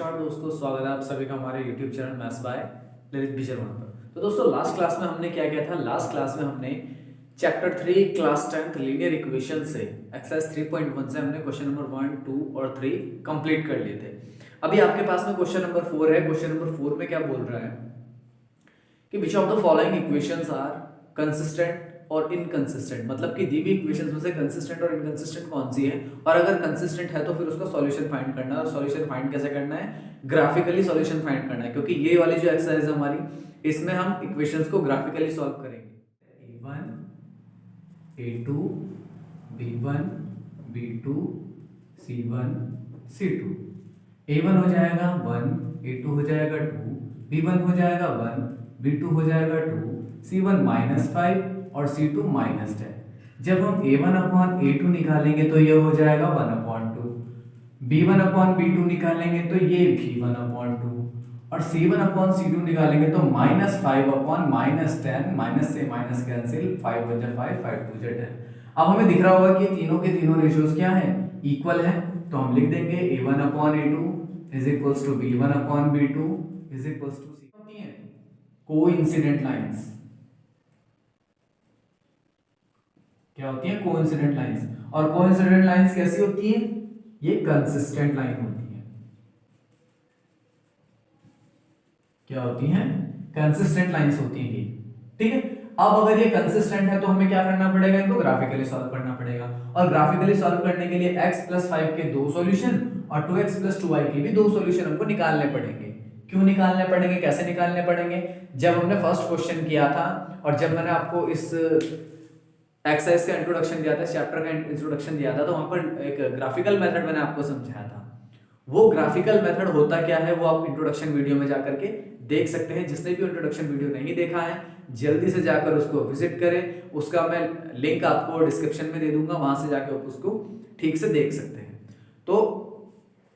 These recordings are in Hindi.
नमस्कार दोस्तों, स्वागत है आप सभी का हमारे YouTube channel maths by Lalit B Sharma पर। तो दोस्तों लास्ट क्लास में हमने क्या किया था। लास्ट क्लास में हमने chapter 3 class 10th linear equation से एक्सरसाइज 3.1 से हमने क्वेश्चन नंबर 1, 2 और 3 कंप्लीट कर लिए थे। अभी आपके पास में क्वेश्चन नंबर 4 है। क्वेश्चन नंबर 4 में क्या बोल रहा है कि which of the following equations are consistent और इनकंसिस्टेंट, मतलब कि दी हुई इक्वेशंस में से कंसिस्टेंट और इनकंसिस्टेंट कौन सी है, और अगर कंसिस्टेंट है तो फिर उसका सॉल्यूशन फाइंड करना है। और सॉल्यूशन फाइंड कैसे करना है? ग्राफिकली सॉल्यूशन फाइंड करना है, क्योंकि ये वाली जो एक्सरसाइज है हमारी, इसमें हम इक्वेशंस को ग्राफिकली सॉल्व करेंगे। a1 a2 b1 b2 c1 c2। a1 हो जाएगा 1, a2 हो जाएगा 2, b1 हो जाएगा 1, b2 हो जाएगा 2, c1 -5 और c2 -10। जब हम a1 अपॉन a2 निकालेंगे तो ये हो जाएगा 1/2, b1 अपॉन b2 निकालेंगे तो ये भी 1/2, और c1 अपॉन c2 निकालेंगे तो -5 अपॉन -10, माइनस से माइनस कैंसिल, 5 बचा 5, 5 2 10। अब हमें दिख रहा होगा कि तीनों के तीनों रेशियोज क्या हैं, इक्वल हैं, तो हम लिख देंगे a1 upon a2 is equals to b1 upon b2 is equals to c। होती हैं कोइंसिडेंट लाइंस। क्या होती है? Coincident lines. और कोइंसिडेंट लाइंस कैसी होती है? ये कंसिस्टेंट लाइन होती है। क्या होती हैं? कंसिस्टेंट लाइंस होती है। ठीक है। अब अगर ये कंसिस्टेंट है तो हमें क्या करना पड़ेगा? इनको ग्राफिकली सॉल्व करना पड़ेगा। और ग्राफिकली सॉल्व करने के लिए x + 5 के दो सॉल्यूशन और 2x + 2y के भी दो सॉल्यूशन हमको निकालने पड़ेंगे। क्यों निकालने पड़ेंगे, कैसे निकालने पड़ेंगे? जब हमने फर्स्ट क्वेश्चन किया था और जब मैंने आपको इस एक्सरसाइज का इंट्रोडक्शन दिया था, चैप्टर का इंट्रोडक्शन दिया था, तो वहां पर एक ग्राफिकल मेथड मैंने आपको समझाया था। वो ग्राफिकल मेथड होता क्या है वो आप इंट्रोडक्शन वीडियो में जाकर के देख सकते हैं। जिसने भी इंट्रोडक्शन वीडियो नहीं देखा है जल्दी से जाकर उसको विजिट करें। उसका मैं लिंक आपको डिस्क्रिप्शन में दे दूंगा, वहां से जाकर आप उसको ठीक से देख सकते हैं। तो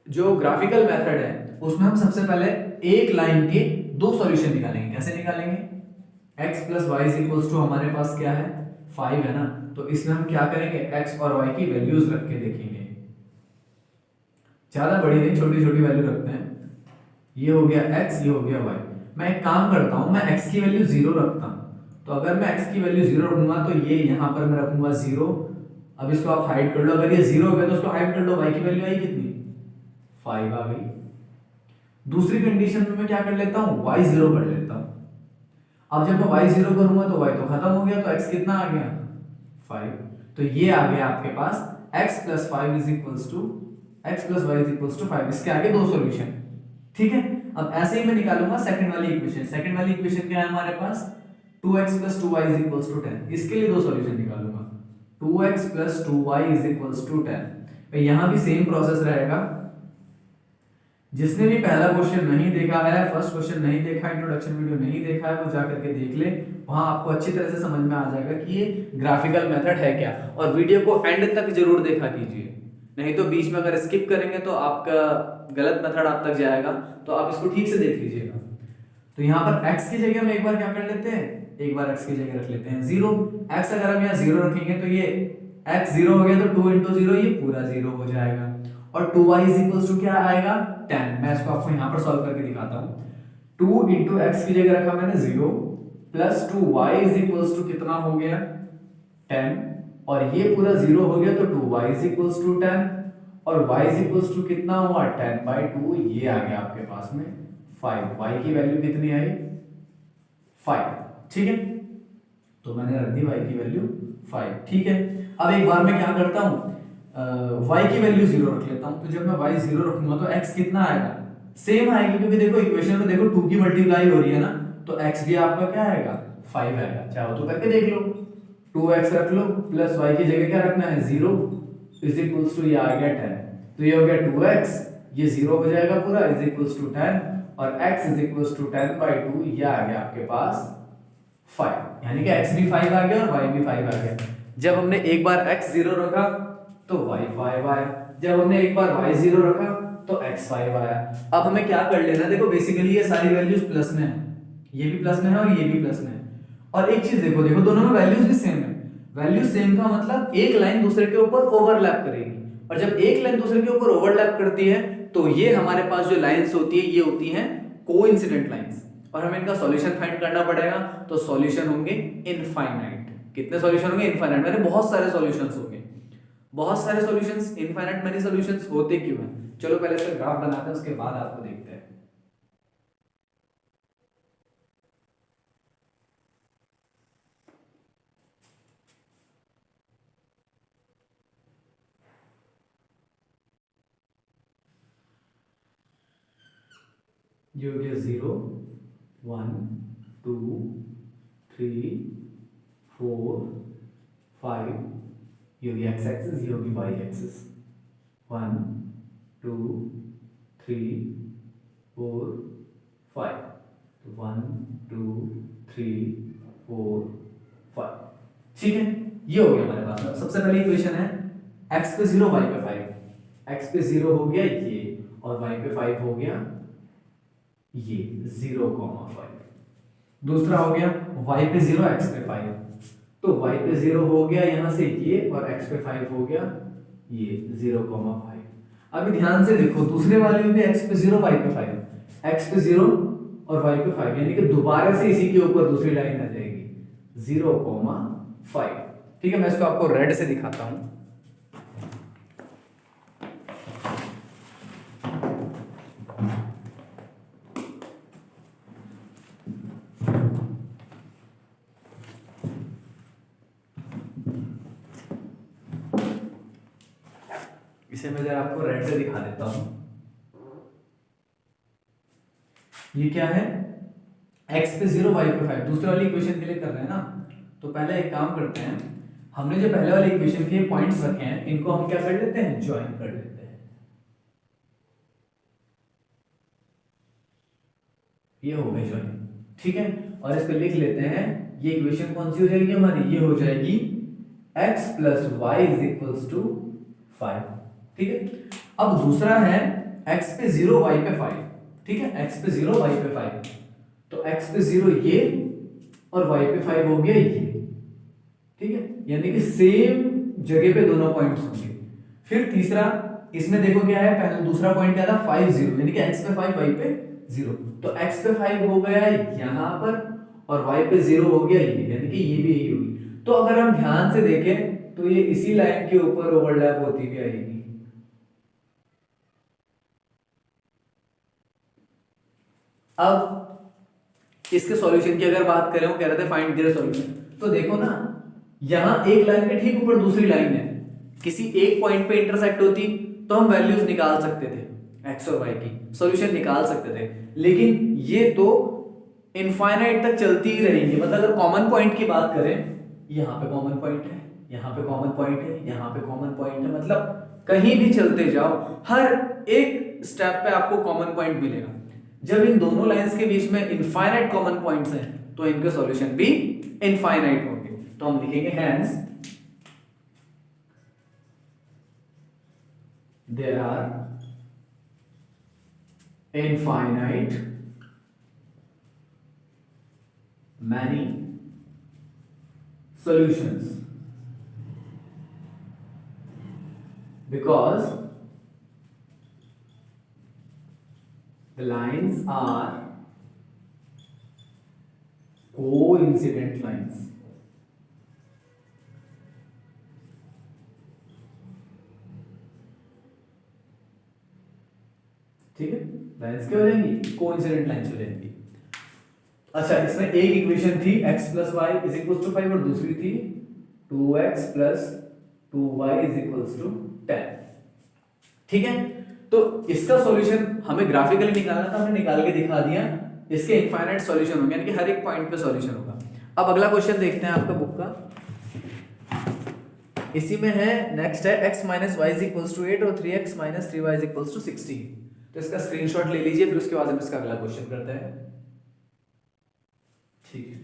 जो ग्राफिकल मेथड है उसमें हम सबसे पहले एक लाइन के दो सॉल्यूशन निकालेंगे। कैसे निकालेंगे? x + y = हमारे पास क्या है? 5 है ना, तो इसमें हम क्या करेंगे? x और y की वैल्यूज रख के देखेंगे। ज्यादा बड़ी नहीं, छोटी छोटी वैल्यू रखते हैं। ये हो गया x, ये हो गया y। मैं एक काम करता हूं, मैं x की वैल्यू 0 रखता हूं। तो अगर मैं x की वैल्यू 0 रखूंगा तो ये यहां पर मैं रखूंगा 0। अब इसको आप हाइड कर लो। अगर ये 0 हो गया तो उसको हाइड कर लो। y की वैल्यू आई कितनी? 5 आ गई। दूसरी कंडीशन में मैं क्या कर लेता हूं? y 0 कर लेता हूं। अब जब मैं y 0 करूंगा तो y तो खत्म हो गया, तो x कितना आ गया? 5। तो ये आ गया आपके पास x + 5 x + y = 5। इसके आगे दो सॉल्यूशन। ठीक है। अब ऐसे ही मैं निकालूंगा सेकंड वाली इक्वेशन। सेकंड वाली इक्वेशन क्या है हमारे पास? 2x + 2y = 10। इसके लिए दो सॉल्यूशन निकालूंगा। 2x + 2y = 10। यहां भी सेम प्रोसेस रहेगा। जिसने भी पहला क्वेश्चन नहीं देखा है, फर्स्ट क्वेश्चन नहीं देखा, इंट्रोडक्शन वीडियो नहीं देखा है, वो जाकर के देख ले। वहां आपको अच्छी तरह से समझ में आ जाएगा कि ये ग्राफिकल मेथड है क्या। और वीडियो को एंड तक जरूर देखा कीजिए, नहीं तो बीच में अगर स्किप करेंगे तो आपका गलत मेथड आप तक जाएगा। तो आप इसको ठीक से देख लीजिएगा। तो यहाँ पर x की जगह हम एक बार क्या कर लेते हैं? एक बार x की जगह रख लेते हैं 0। x अगर हम यहाँ 0 रखेंगे तो ये x 0 हो गया, तो 2 × 0 ये पूरा 0 हो जाएगा। और 2y = क्या आएगा? 10। मैं इसको आपको यहाँ पर सॉल्व करके दिखाता हूँ। 2 × x की जगह रखा मैंने 0 प्लस 2y = कितना हो गया? 10। और ये पूरा 0 हो गया, तो 2y = 10 और y = कितना हुआ? 10/2। ये आ गया आपके पास में 5। y की वैल्यू कितनी आई? 5। ठीक है। तो मैंने रख दी y की वैल्यू 5। ठीक है। अब एक बार मैं क्या करता हूं, y की वैल्यू 0 रख लेता हूं। तो जब मैं y 0 रखूंगा तो x कितना आएगा? सेम आएगी, क्योंकि देखो इक्वेशन में देखो 2 की मल्टीप्लाई हो रही है ना, तो x भी आपका क्या आएगा? 5 आएगा। चाहो तो करके देख लो। 2x रख लो प्लस y की जगह क्या रखना है? 0 = ये आ गया 10। तो ये हो गया 2x, ये 0 हो जाएगा पूरा, = 10 और x = 10/2। ये आ गया आपके पास 5। यानी कि x भी 5 आ गया और y भी 5 आ गया। जब हमने एक बार x 0 रखा तो y 5 आया। जब हमने एक बार y 0 रखा तो x 5 आया। अब हमें क्या कर लेना? देखो बेसिकली ये सारी वैल्यूज प्लस में है, ये भी प्लस में है और ये भी प्लस में है। और एक चीज देखो, दोनों में वैल्यूज भी सेम है। वैल्यूज सेम का मतलब एक लाइन दूसरे के ऊपर ओवरलैप करेगी, और जब एक लाइन दूसरे के ऊपर ओवरलैप करती है तो ये हमारे पास जो लाइंस होती है ये होती हैं कोइंसिडेंट लाइंस, और हमें इनका सॉल्यूशन फाइंड करना पड़ेगा। तो सॉल्यूशन होंगे इनफाइनाइट। कितने सॉल्यूशन होंगे? इनफाइनाइट, मैंने बहुत सारे सॉल्यूशंस होंगे, बहुत सारे सॉल्यूशंस। इनफाइनाइट मेनी सॉल्यूशंस होते क्यों हैं? चलो पहले इसका ग्राफ बनाते हैं, उसके बाद आपको देखते हैं। ये हो गया 0 1 2 3 4 5, ये होगी एक्स एक्सिस, ये होगी वाई एक्सिस। 1 2 3 4 5, तो 1 2 3 4 5, ठीक है। ये हो गया हमारे पास। सबसे पहली इक्वेशन है x पे 0 y पे 5। x पे 0 हो गया ये, और y पे 5 हो गया ये 0,5। दूसरा हो गया y पे 0 x पे 5, तो y पे 0 हो गया यहां से ये, और x पे 5 हो गया ये 0,5। अभी ध्यान से देखो, दूसरे वाले में भी x पे 0 y पे 5, x पे 0 और y पे 5, यानी कि दोबारा से इसी के ऊपर दूसरी लाइन आ जाएगी 0,5। ठीक है, मैं इसको आपको रेड से दिखाता हूं। इसे मैं जरा आपको रेड से दिखा देता हूं। ये क्या है? x पे 0 y पे 5, दूसरे वाली इक्वेशन के लिए कर रहे हैं ना। तो पहले एक काम करते हैं, हमने जो पहले वाली इक्वेशन के पॉइंट्स रखे हैं इनको हम क्या कर लेते हैं? ज्वाइन कर लेते हैं। ये हो गए ज्वाइन, ठीक है। और इस पे लिख लेते हैं, ये इक्वेशन कौन सी हो जाएगी हमारी? ये हो जाएगी x plus y is equals to 5, ठीक है। अब दूसरा है x पे 0 y पे 5, ठीक है। x पे 0 y पे 5, तो x पे 0 ये और y पे 5 हो गया ये, ठीक है, यानी कि सेम जगह पे दोनों पॉइंट्स होंगे। फिर तीसरा, इसमें देखो क्या है, पहले दूसरा पॉइंट क्या था? 5 0, यानी कि x पे 5 y पे 0, तो x पे 5 हो गया यहां पर, और y पे 0 हो गया ये, यानी कि ये भी यही होगी। तो अगर हम ध्यान से देखें तो ये इसी लाइन के ऊपर ओवरलैप होती भी आएगी। अब इसके सॉल्यूशन की अगर बात करें, वो कह रहे थे फाइंड देयर सॉल्यूशन, तो देखो ना, यहां एक लाइन के ठीक ऊपर दूसरी लाइन है, किसी एक पॉइंट पे इंटरसेक्ट होती तो हम वैल्यूज निकाल सकते थे, एक्स और वाई की सॉल्यूशन निकाल सकते थे। लेकिन ये तो इनफाइनाइट तक चलती ही रहेंगी। मतलब अगर कॉमन पॉइंट की बात करें, यहाँ पे कॉमन पॉइंट है, यहाँ पे कॉमन पॉइंट है, यहाँ पे कॉमन पॉइंट है, मतलब कहीं भी चलते जाओ हर एक स्टेप पे आपको कॉमन पॉइंट मिलेगा। जब इन दोनों लाइंस के बीच में इनफाइनाइट कॉमन पॉइंट्स हैं तो इनके सॉल्यूशन भी इनफाइनाइट होंगे। तो हम लिखेंगे hence there are infinite many solutions because the lines are coincident lines. ठीक है, लाइंस क्या हो जाएंगी? कोइंसिडेंट लाइंस हो जाएंगी। अच्छा, इसमें एक इक्वेशन थी x plus y is equals to 5, और दूसरी थी 2x plus 2y is equals to 10, ठीक है। तो इसका सॉल्यूशन हमें ग्राफिकली निकालना था, हमने निकाल के दिखा दिया। इसके इनफाइनाइट सॉल्यूशन होंगे, यानी कि हर एक पॉइंट पे सॉल्यूशन होगा। अब अगला क्वेश्चन देखते हैं आपका बुक का, इसी में है, नेक्स्ट है x minus y is equals to 8 और 3x minus 3y is equals to 16। तो इसका स्क्रीनशॉट ले लीजिए, फिर उसके बाद हम इसका अगला क्वेश्चन करते हैं, ठीक है।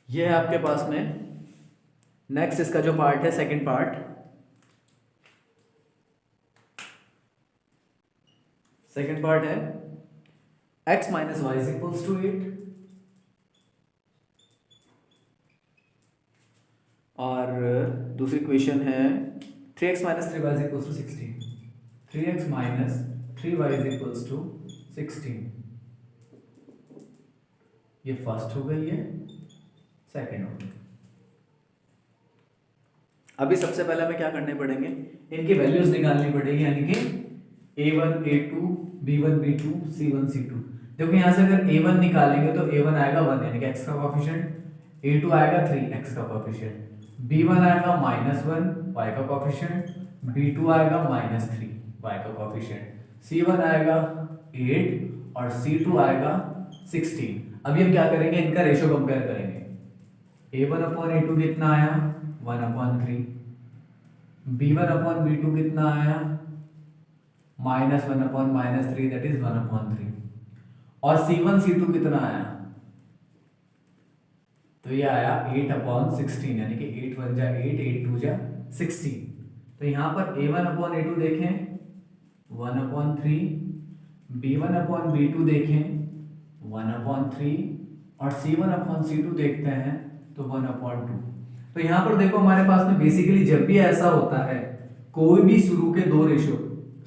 ये है आपके पास में नेक्स्ट इसका जो पार्ट है, सेकंड पार्ट, सेकंड पार्ट है x minus y is equals to 8 और दूसरी क्वेश्चन है 3x minus 3y is equals to 16। 3x minus 3y is equals to 16। ये फर्स्ट हो गई है, सेकंड हो गई। अभी सबसे पहले हमें क्या करने पड़ेंगे, इनकी वैल्यूज निकालनी पड़ेगी, यानी कि a1 a2 b1 b2 c1 c2। देखो यहाँ से अगर a1 निकालेंगे तो a1 आएगा 1 यानी कि x का कोएफिशिएंट, a2 आएगा 3 x का कोएफिशिएंट, b1 आएगा -1 y का कोएफिशिएंट, b2 आएगा -3 y का कोएफिशिएंट, c1 आएगा 8 और c2 आएगा 16। अभी हम क्या करेंगे, इनका रेशियो कंपेयर करेंगे। a1 अपॉन a2 कितना आया 1/3, b1 अपॉन b2 कितना आया -1 अपॉन -3 दैट इज 1/3, और c1 c2 कितना आया, तो ये आया 8/16 यानी कि 8 1 जा 8 8 2 जा 16। तो यहाँ पर a1 अपॉन a2 देखें 1/3, b1 अपॉन b2 देखें 1/3 और c1 अपॉन c2 देखते हैं तो 1/2। तो यहाँ पर देखो हमारे पास में बेसिकली जब भी ऐसा होता है, कोई भी शुरू के दो रेशियो,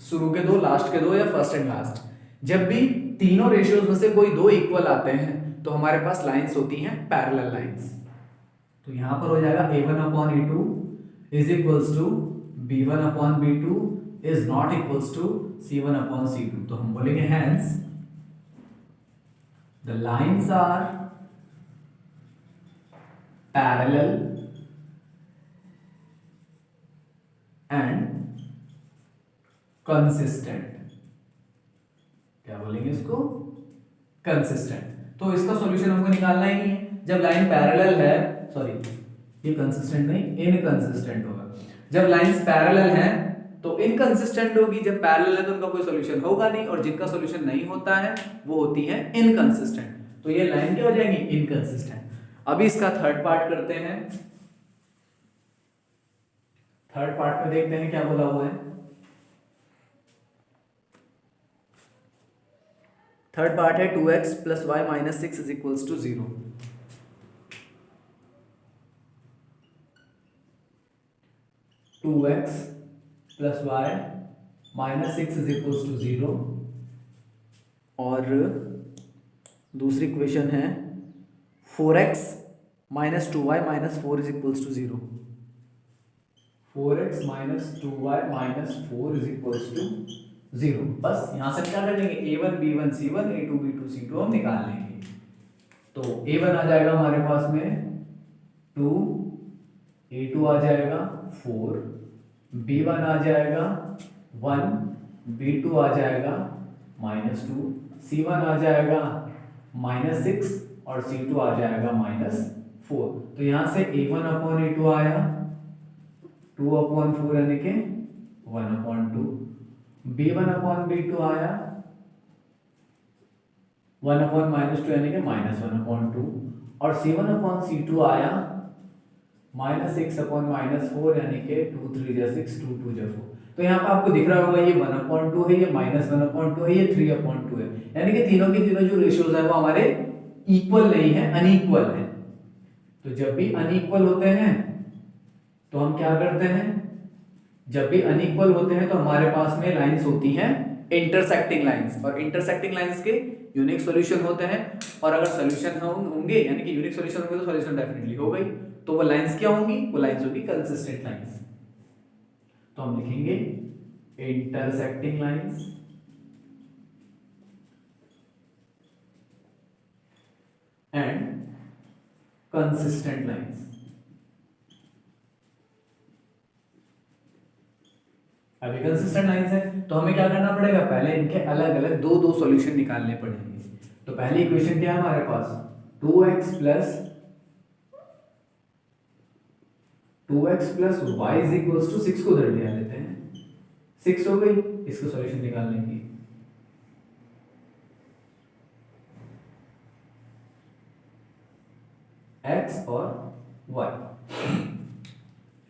शुरू के दो, लास्ट के दो, या फर्स्ट एंड लास्ट, जब भी तीनों रेशियोज में से कोई दो इक्वल आते हैं तो हमारे पास लाइंस होती हैं पैरेलल लाइंस। तो यहाँ पर हो जाएगा a1 upon a2 is equals to b1 upon b2 is not equals to c1 upon c2। तो हम बोलेंगे hence the lines are parallel and consistent. क्या बोलेंगे इसको, कंसिस्टेंट। तो इसका सॉल्यूशन हमको निकालना ही नहीं है। जब लाइन पैरेलल है, सॉरी ये कंसिस्टेंट नहीं इनकंसिस्टेंट होगा। जब लाइंस पैरेलल हैं तो इनकंसिस्टेंट होगी, जब पैरेलल है तो उनका कोई सॉल्यूशन होगा नहीं, और जिनका सॉल्यूशन नहीं होता है वो होती है इनकंसिस्टेंट। तो ये लाइन क्या हो जाएगी, इनकंसिस्टेंट। अभी इसका थर्ड पार्ट करते हैं। थर्ड पार्ट में देखते हैं क्या बोला हुआ है। थर्ड पार्ट है 2x plus y minus 6 is equals to 0। 2x plus y minus 6 is equals to 0। और दूसरी क्वेश्चन है 4x minus 2y minus 4 is equals to 0। 4x minus 2y minus 4 is equals to 0। बस यहां से क्या कर लेंगे, a1 b1 c1 a2 b2 c2 हम निकाल लेंगे। तो a1 आ जाएगा हमारे पास में 2, a2 आ जाएगा 4, b1 आ जाएगा 1, b2 आ जाएगा -2, c1 आ जाएगा -6 और c2 आ जाएगा -4। तो यहां से a1 अपॉन a2 आया 2/4 यानी कि 1/2, b1 अपॉन b2 आया 1/-2 यानी कि -1/2, और c1 अपॉन c2 आया -6/-4 यानी कि 2 3 जा 6 2 2 जा 4। तो यहाँ पे आपको दिख रहा होगा ये 1/2 है, ये -1/2 है, ये 3/2 है, यानी कि तीनों की तीनों जो रेशियोज है वो हमारे इक्वल नहीं है, अनइक्वल है। तो जब भी अनइक्वल होते हैं तो हम क्या करते हैं, जब भी अनइक्वल होते हैं तो हमारे पास में लाइंस होती हैं इंटरसेक्टिंग लाइंस, और इंटरसेक्टिंग लाइंस के यूनिक सॉल्यूशन होते हैं। और अगर सॉल्यूशन होंगे यानी कि यूनिक सॉल्यूशन होंगे तो सॉल्यूशन डेफिनेटली होगा ही। तो वो लाइंस क्या होंगी, वो लाइंस होगी कंसिस्टेंट लाइंस। तो हम लिखेंगे intersecting lines and consistent lines. अभी कंसिस्टेंट लाइंस है तो हमें क्या करना पड़ेगा, पहले इनके अलग अलग दो दो सॉल्यूशन निकालने पड़ेंगे। तो पहली इक्वेशन क्या है हमारे पास, 2x plus y is equals to 6 को उधर ले लेते हैं, 6 हो गई। इसका सॉल्यूशन निकालने की x और y।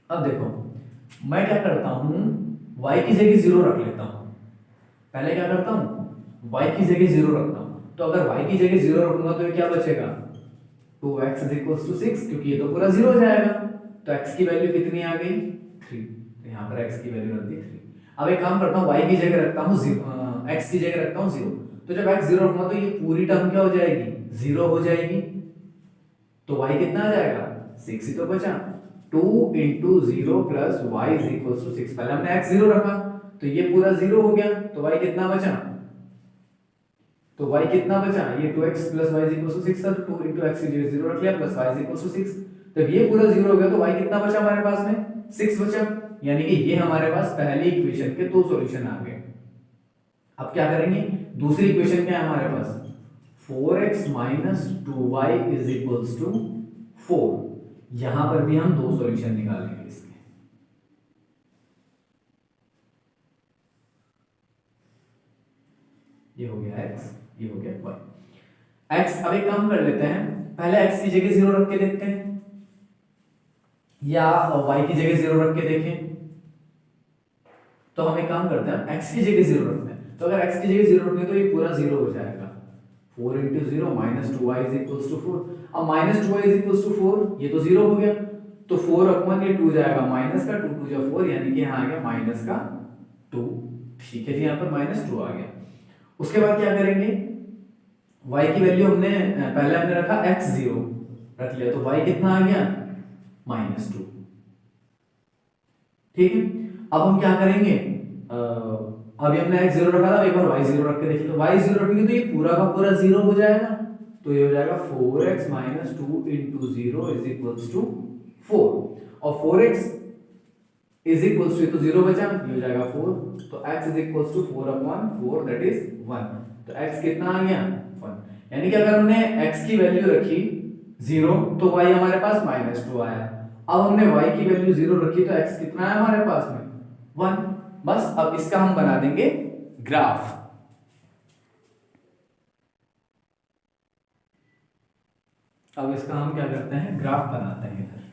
अब देखो मैं क्या करता हूं, y की जगह 0 रख लेता हूं। पहले क्या करता हूं, y की जगह 0 रखता हूं। तो अगर y की जगह 0 रखूंगा तो ये क्या बचेगा, 2x इज इक्वल्स टू 6, क्योंकि ये तो पूरा 0 हो जाएगा। तो x की वैल्यू कितनी आ गई 3, तो यहाँ पर x की वैल्यू रख दी 3। अब एक काम करता हूँ y की जगह रखता हूँ 0, x की जगह रखता हूँ 0, तो जब x 0 रखूंगा तो ये पूरी टर्म क्या हो जाएगी 0 हो जाएगी, तो y कितना आ जाएगा 6 ही तो बचा। 2 into 0 plus y is equal to 6, पहले हमने x 0 रखा तो ये पूरा 0 हो गया, तो y कितना बचा, तो y कितना बचा, ये 2x plus y is equal to 6 था, तो 2 इंटू एक्स की जगह 0 रख लिया plus y is equal to 6, तो ये पूरा 0 हो गया, तो y कितना बचा हमारे पास में 6 बचा, यानी कि ये हमारे पास पहली इक्वेशन के दो सॉल्यूशन आ गए। अब क्या करेंगे, दूसरी इक्वेशन क्या है हमारे पास 4x minus 2y is equals to 4, यहां पर भी हम दो सॉल्यूशन निकालेंगे इसके। ये हो गया x, ये हो गया y। x अब एक काम कर लेते हैं, पहले x की जगह 0 रख के देखते हैं या y की जगह 0 रख के देखें, तो हम एक काम करते हैं x की जगह 0 रखते हैं, तो अगर x की जगह 0 रखें तो ये पूरा 0 हो जाएगा, 4 into 0 minus 2y is equals to 4, अब minus 2y is equals to 4, ये तो 0 हो गया, तो 4 अपॉन ये 2 जाएगा माइनस का 2 2 जा 4, यानी कि यहाँ आ गया माइनस का 2, ठीक है जी, यहाँ पर माइनस 2 आ गया। उसके बाद क्या करेंगे, y की वैल्यू हमने पहले हमने रखा x 0 रख लिया, तो y कितना आ गया माइनस 2, ठीक है। अब हम क्या करेंगे, अभी हमने x 0 रखा था, एक बार y 0 रख के देखिए, तो y 0 रखेंगे तो ये पूरा का पूरा 0 हो जाएगा, तो ये हो जाएगा 4x minus 2 into 0 is equals to 4, और 4x इज इक्वल्स टू, तो 0 बचा, ये हो जाएगा 4, तो x is equals to 4 upon 4 that is 1, तो x कितना आ गया 1, यानी कि अगर हमने x की वैल्यू रखी 0 तो y हमारे पास माइनस 2 आया, अब हमने y की वैल्यू 0 रखी तो x कितना है हमारे पास में 1, बस अब इसका हम बना देंगे ग्राफ। अब इसका हम क्या करते हैं, ग्राफ बनाते हैं इधर।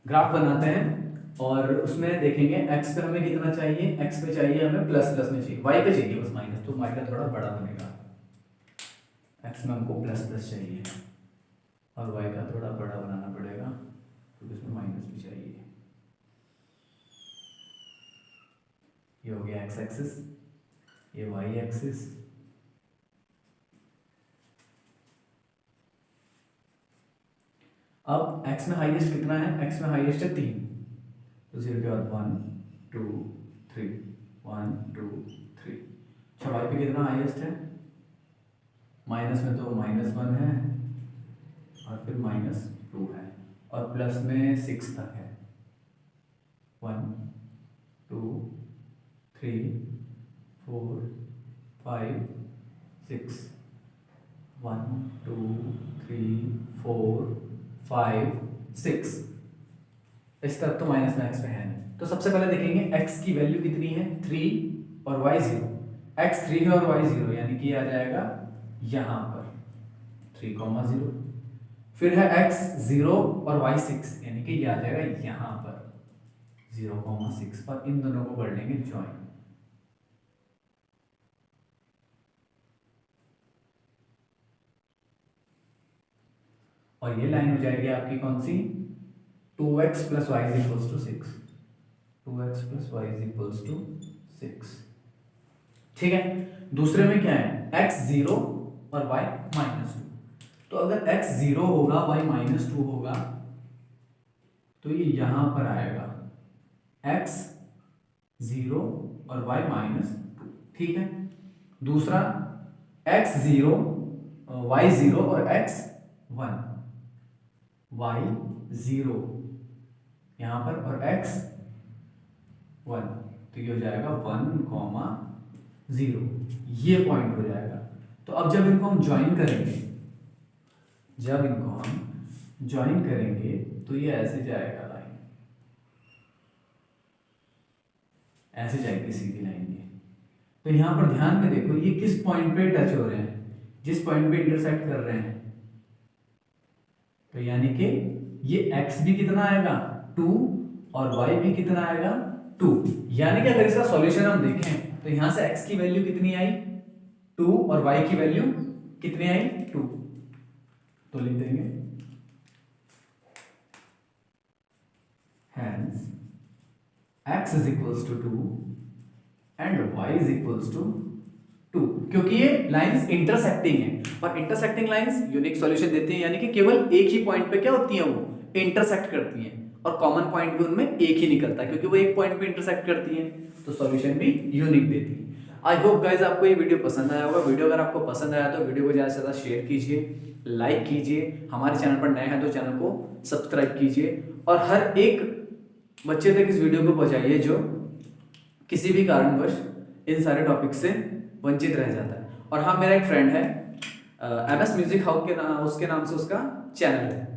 ग्राफ बनाते हैं और उसमें देखेंगे x पे हमें कितना चाहिए, x पे चाहिए हमें प्लस प्लस में चाहिए, y पे चाहिए बस माइनस, तो y का थोड़ा बड़ा बनेगा, x में हमको प्लस प्लस चाहिए और y का थोड़ा बड़ा बनाना पड़ेगा क्योंकि इसमें माइनस भी चाहिए। ये हो गया x एक्सिस, ये y एक्सिस, अब x में हाईएस्ट कितना है, x में हाईएस्ट है 3, तो 0 के बाद 1 2 3 1 2 3, अच्छा y पे कितना हाईएस्ट है, माइनस में तो -1 है और फिर -2 है और प्लस में 6 तक है, 1 2 3 4 5 6 1 2 3 4 5 6, इस तरफ तो माइनस में x पे है नहीं, तो सबसे पहले देखेंगे x की वैल्यू कितनी है 3 और y 0, x 3 है और y 0, यानी कि आ जाएगा यहाँ पर 3,0, फिर है x 0 और y 6, यानी कि ये आ जाएगा यहाँ पर 0,6 पर, इन दोनों को कर लेंगे ज्वाइन, और ये लाइन हो जाएगी आपकी कौन सी 2x plus y is equals to 6, 2x plus y is equals to 6, ठीक है। दूसरे में क्या है x 0 और y -2, तो अगर x 0 होगा y -2 होगा तो ये यहां पर आएगा x 0 और y -2, ठीक है। दूसरा x 0 y 0 और x 1, y 0 यहां पर और x 1, तो ये हो जाएगा 1,0, ये पॉइंट हो जाएगा। तो अब जब इनको हम ज्वाइन करेंगे, जब इनको हम ज्वाइन करेंगे तो ये ऐसे जाएगा लाइन, ऐसे जाएगी सीधी लाइन ये। तो यहां पर ध्यान में देखो ये किस पॉइंट पे टच हो रहे हैं, जिस पॉइंट पे इंटरसेक्ट कर रहे हैं, तो यानी कि ये x भी कितना आएगा 2 और y भी कितना आएगा 2। यानी कि अगर इसका सॉल्यूशन हम देखें तो यहां से x की वैल्यू कितनी आई 2 और y की वैल्यू कितनी आई 2, तो लिख देंगे hence x is equals to 2 and y is equals to 2, क्योंकि ये लाइंस इंटरसेक्टिंग है और इंटरसेक्टिंग लाइंस यूनिक सॉल्यूशन देती हैं, यानी कि केवल एक ही पॉइंट पे क्या होती हैं, वो इंटरसेक्ट करती हैं और कॉमन पॉइंट भी उनमें एक ही निकलता है क्योंकि वो एक पॉइंट पे इंटरसेक्ट करती हैं, तो सॉल्यूशन भी यूनिक देती है। आई होप गाइस आपको ये वीडियो पसंद आया होगा। वीडियो अगर आपको पसंद आया तो वीडियो को ज़्यादा से ज़्यादा शेयर कीजिए, लाइक कीजिए, हमारे चैनल पर नए हैं तो चैनल को सब्सक्राइब कीजिए और हर एक बच्चे तक इस वीडियो को पहुंचाइए जो किसी भी कारणवश इन सारे टॉपिक से वंचित रह जाता है। और हाँ, मेरा एक फ्रेंड है MS म्यूजिक हाउस के नाम से उसका चैनल है,